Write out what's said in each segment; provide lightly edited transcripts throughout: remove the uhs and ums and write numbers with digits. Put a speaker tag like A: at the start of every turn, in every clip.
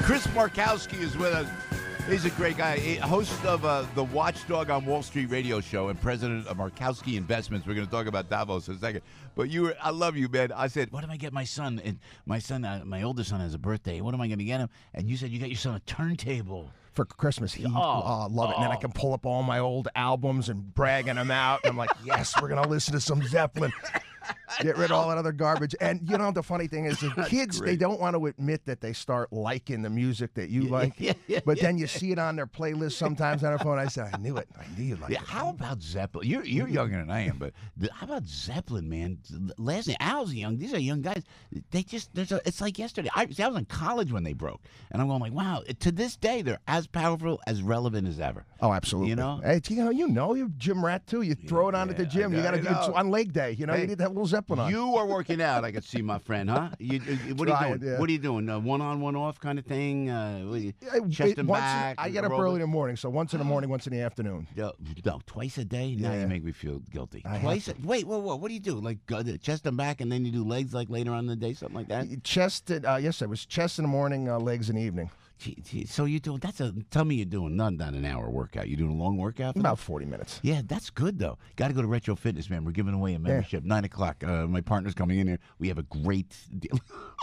A: Chris Markowski is with us. He's a great guy, host of the Watchdog on Wall Street radio show and president of Markowski Investments. We're going to talk about Davos in a second. But I love you, man. I said, what am I get my son? And my son, my oldest son has a birthday. What am I going to get him? And you said you got your son a turntable.
B: For Christmas, he love it. And then I can pull up all my old albums and bragging them out. And I'm like, yes, we're going to listen to some Zeppelin. Get rid of all that other garbage. And, you know, the funny thing is the kids, they don't want to admit that they start liking the music that you like. But then you see it on their playlist sometimes on their phone. I said, I knew it. I knew you'd like it.
A: How about Zeppelin? You're younger than I am, but how about Zeppelin, man? Last night, Al's young. These are young guys. It's like yesterday. I was in college when they broke. And I'm going like, wow, to this day, they're as powerful, as relevant as ever.
B: Oh, absolutely.
A: You know?
B: Hey, you're gym rat, too. You throw it on at the gym. You got to do it on leg day. You know, you need to have a little Zeppelin on.
A: You are working out, I could see, my friend, huh? What are you doing? Yeah. What are you doing? One on, one off kind of thing? Chest and back?
B: I get up early in the morning, so once in the morning, once in the afternoon.
A: No, twice a day? Now you make me feel guilty. Wait, whoa. What do you do? Like chest and back, and then you do legs like later on in the day, something like that?
B: Chest, yes, it was chest in the morning, legs in the evening.
A: So you're doing tell me you're doing not an hour workout. You're doing a long workout?
B: About 40 minutes.
A: Yeah, that's good, though. Got to go to Retro Fitness, man. We're giving away a membership. 9 o'clock. My partner's coming in here. We have a great deal.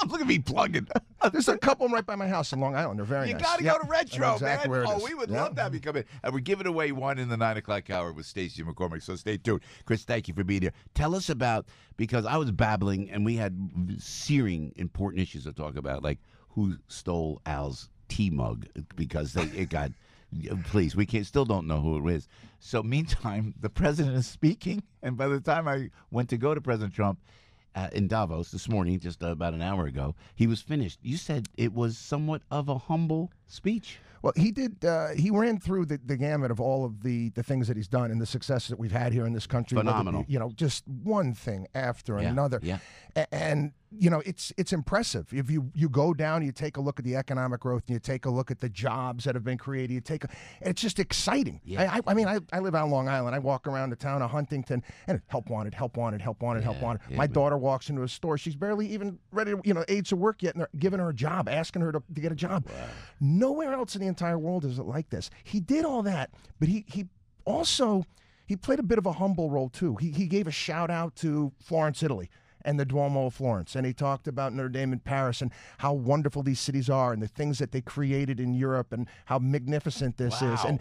A: Look at me plugging.
B: There's a couple right by my house in Long Island. They're very nice.
A: You got to go to Retro,
B: exactly
A: man.
B: Where it is.
A: We would love to have you come in. And we're giving away one in the 9 o'clock hour with Stacey McCormick, so stay tuned. Chris, thank you for being here. Tell us about, because I was babbling, and we had searing, important issues to talk about, like who stole Al's tea mug, because it got, please, we still don't know who it is. So meantime, the president is speaking, and by the time I went to go to President Trump in Davos this morning, just about an hour ago, he was finished. You said it was somewhat of a humble speech.
B: Well, he did. He ran through the gamut of all of the things that he's done and the success that we've had here in this country.
A: Phenomenal.
B: Just one thing after another.
A: Yeah.
B: And it's impressive. If you go down, you take a look at the economic growth, and you take a look at the jobs that have been created. It's just exciting.
A: Yeah.
B: I mean, I live on Long Island. I walk around the town of Huntington, and help wanted. My daughter walks into a store. She's barely even ready to, age to work yet, and they're giving her a job, asking her to get a job. Wow. Nowhere else in the entire world is it like this. He did all that, but he also played a bit of a humble role too. He gave a shout out to Florence, Italy, and the Duomo of Florence, and he talked about Notre Dame in Paris and how wonderful these cities are and the things that they created in Europe and how magnificent this is. And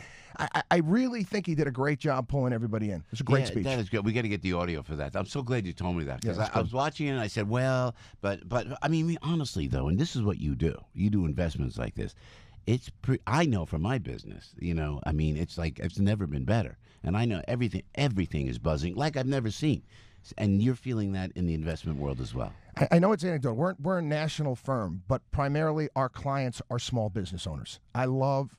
B: I really think he did a great job pulling everybody in. It was a great speech.
A: That is good. We got to get the audio for that. I'm so glad you told me that, because I was watching it and I said, well, but I mean, honestly though, and this is what you do. You do investments like this. I know from my business, I mean, it's like it's never been better. And I know everything is buzzing like I've never seen. And you're feeling that in the investment world as well.
B: I know it's anecdotal. We're a national firm, but primarily our clients are small business owners. I love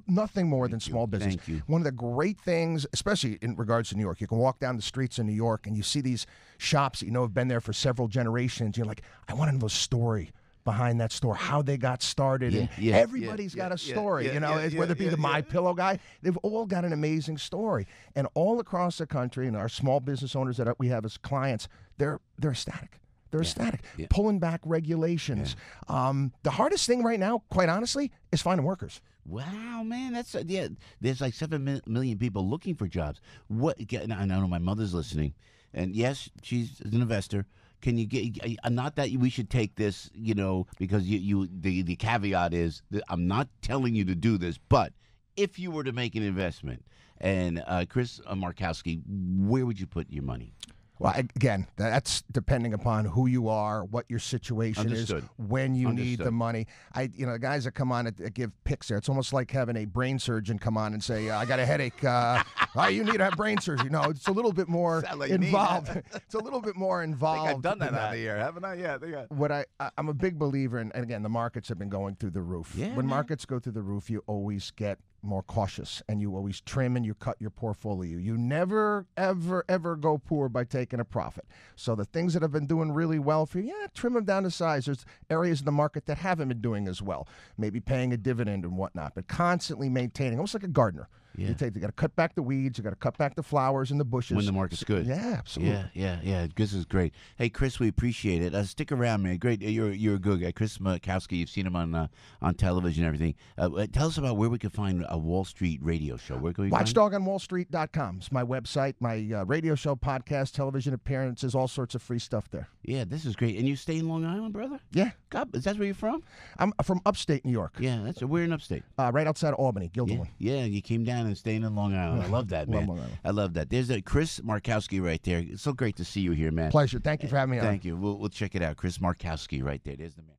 B: nothing more than small business.
A: Thank you.
B: One of the great things, especially in regards to New York, you can walk down the streets in New York and you see these shops that have been there for several generations. You're like, I want to know the story behind that store, how they got started, and everybody's got a story, whether it be the My Pillow guy, they've all got an amazing story. And all across the country, and our small business owners that we have as clients, they're ecstatic. They're ecstatic, pulling back regulations. The hardest thing right now, quite honestly, is finding workers.
A: Wow, man, there's like 7 million people looking for jobs. I know my mother's listening, and yes, she's an investor. Can you get? Not that we should take this, because the caveat is that I'm not telling you to do this, but if you were to make an investment, and Chris Markowski, where would you put your money?
B: Well, again, that's depending upon who you are, what your situation is, when you need the money. The guys that come on that give picks there, it's almost like having a brain surgeon come on and say, I got a headache. You need to have brain surgery. No, it's a little bit more involved. It's a little bit more involved.
A: I think I've done that on the air, haven't I? Yeah.
B: I'm a big believer in, and again, the markets have been going through the roof.
A: Yeah,
B: when markets go through the roof, you always get more cautious, and you always trim and you cut your portfolio. You never, ever, ever go poor by taking a profit. So the things that have been doing really well for you, trim them down to size. There's areas of the market that haven't been doing as well, maybe paying a dividend and whatnot, but constantly maintaining, almost like a gardener.
A: Yeah.
B: You got to cut back the weeds. You got to cut back the flowers and the bushes.
A: When the market's good.
B: Yeah, absolutely.
A: Yeah. This is great. Hey, Chris, we appreciate it. Stick around, man. Great. You're a good guy. Chris Markowski, you've seen him on television and everything. Tell us about where we can find a Wall Street radio show. Where can we find it?
B: WatchdogOnWallStreet.com. It's my website, my radio show, podcast, television appearances, all sorts of free stuff there.
A: Yeah, this is great. And you stay in Long Island, brother?
B: Yeah.
A: God, is that where you're from?
B: I'm from upstate New York.
A: Yeah, we're in upstate.
B: Right outside Albany, Guilderland.
A: Yeah, you came down and staying in Long Island. I love that, man.
B: Long Island.
A: I love that. There's Chris Markowski right there. It's so great to see you here, man.
B: Pleasure. Thank you for having me on.
A: Thank you. We'll check it out. Chris Markowski right there. There's the man.